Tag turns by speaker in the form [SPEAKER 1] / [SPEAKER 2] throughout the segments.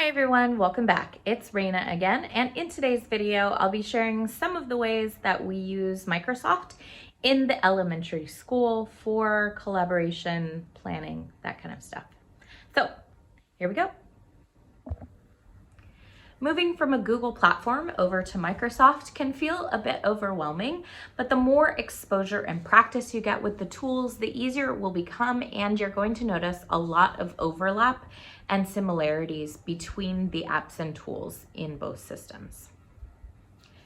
[SPEAKER 1] Hi everyone, welcome back. It's Raina again, and in today's video, I'll be sharing some of the ways that we use Microsoft in the elementary school for collaboration, planning, that kind of stuff. So here we go. Moving from a Google platform over to Microsoft can feel a bit overwhelming, but the more exposure and practice you get with the tools, the easier it will become, and you're going to notice a lot of overlap and similarities between the apps and tools in both systems.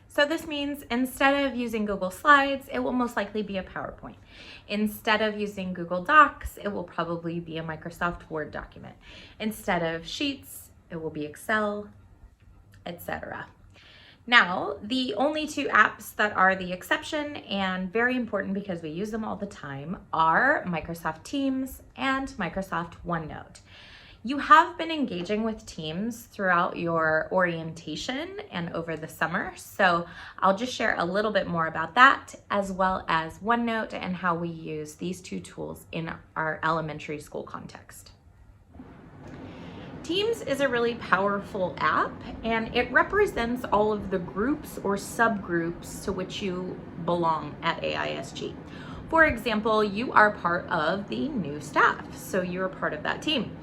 [SPEAKER 1] So this means instead of using Google Slides, it will most likely be a PowerPoint. Instead of using Google Docs, it will probably be a Microsoft Word document. Instead of Sheets, it will be Excel, etc. Now, the only two apps that are the exception and very important because we use them all the time are Microsoft Teams and Microsoft OneNote. You have been engaging with Teams throughout your orientation and over the summer, so I'll just share a little bit more about that, as well as OneNote and how we use these two tools in our elementary school context. Teams is a really powerful app, and it represents all of the groups or subgroups to which you belong at AISG. For example, you are part of the new staff, so you're part of that team.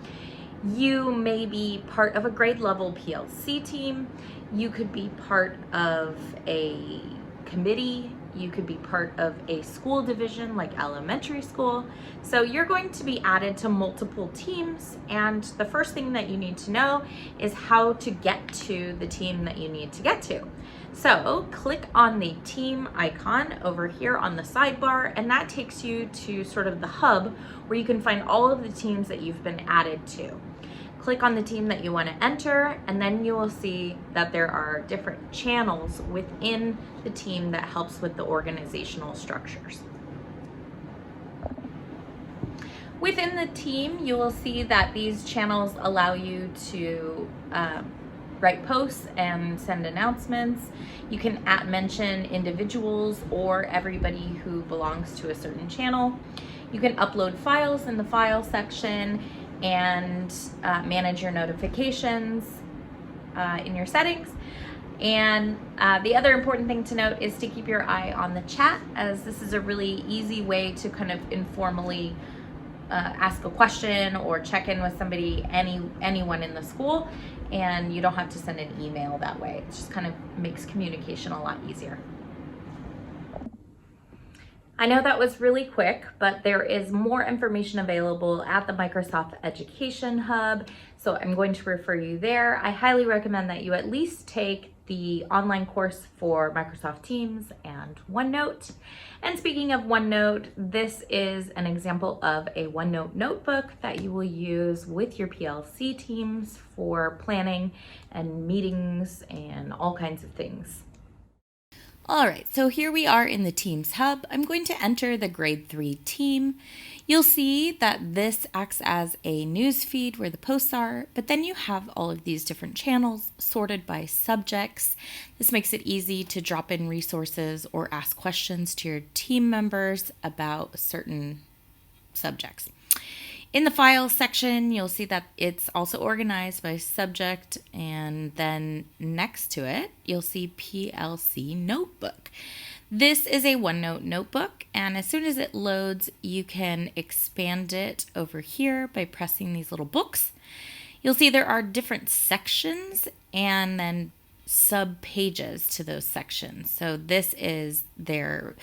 [SPEAKER 1] You may be part of a grade level PLC team. You could be part of a committee. You could be part of a school division like elementary school. So you're going to be added to multiple teams, and the first thing that you need to know is how to get to the team that you need to get to. So click on the team icon over here on the sidebar, and that takes you to sort of the hub where you can find all of the teams that you've been added to. Click on the team that you want to enter, and then you will see that there are different channels within the team that helps with the organizational structures. Within the team, you will see that these channels allow you to write posts and send announcements. You can mention individuals or everybody who belongs to a certain channel. You can upload files in the file section and manage your notifications in your settings. And the other important thing to note is to keep your eye on the chat, as this is a really easy way to kind of informally ask a question or check in with somebody, anyone in the school, and you don't have to send an email that way. It just kind of makes communication a lot easier. I know that was really quick, but there is more information available at the Microsoft Education Hub, so I'm going to refer you there. I highly recommend that you at least take the online course for Microsoft Teams and OneNote. And speaking of OneNote, this is an example of a OneNote notebook that you will use with your PLC teams for planning and meetings and all kinds of things. All right, so here we are in the Teams Hub. I'm going to enter the grade 3 team. You'll see that this acts as a news feed where the posts are, but then you have all of these different channels sorted by subjects. This makes it easy to drop in resources or ask questions to your team members about certain subjects. In the files section, you'll see that it's also organized by subject, and then next to it, you'll see PLC Notebook. This is a OneNote notebook, and as soon as it loads, you can expand it over here by pressing these little books. You'll see there are different sections and then sub-pages to those sections. So this is their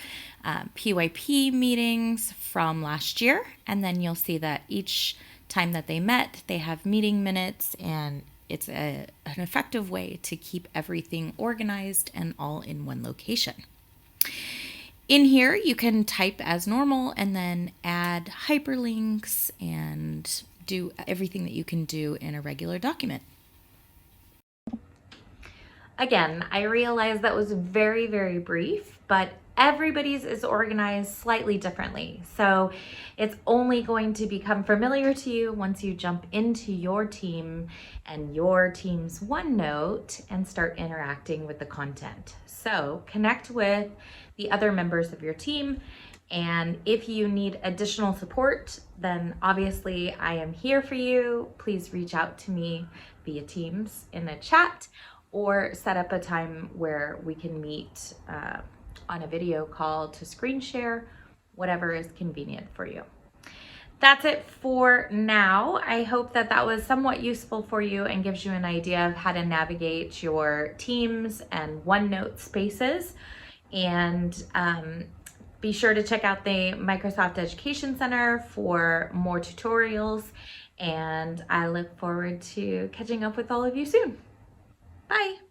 [SPEAKER 1] PYP meetings from last year, and then you'll see that each time that they met, they have meeting minutes, and it's an effective way to keep everything organized and all in one location. In here, you can type as normal and then add hyperlinks and do everything that you can do in a regular document. Again, I realize that was very, very brief, but everybody's is organized slightly differently. So it's only going to become familiar to you once you jump into your team and your team's OneNote and start interacting with the content. So connect with the other members of your team And if you need additional support, then obviously I am here for you. Please reach out to me via Teams in a chat, or set up a time where we can meet on a video call to screen share, whatever is convenient for you. That's it for now. I hope that that was somewhat useful for you and gives you an idea of how to navigate your Teams and OneNote spaces. And be sure to check out the Microsoft Education Center for more tutorials. And I look forward to catching up with all of you soon. Bye.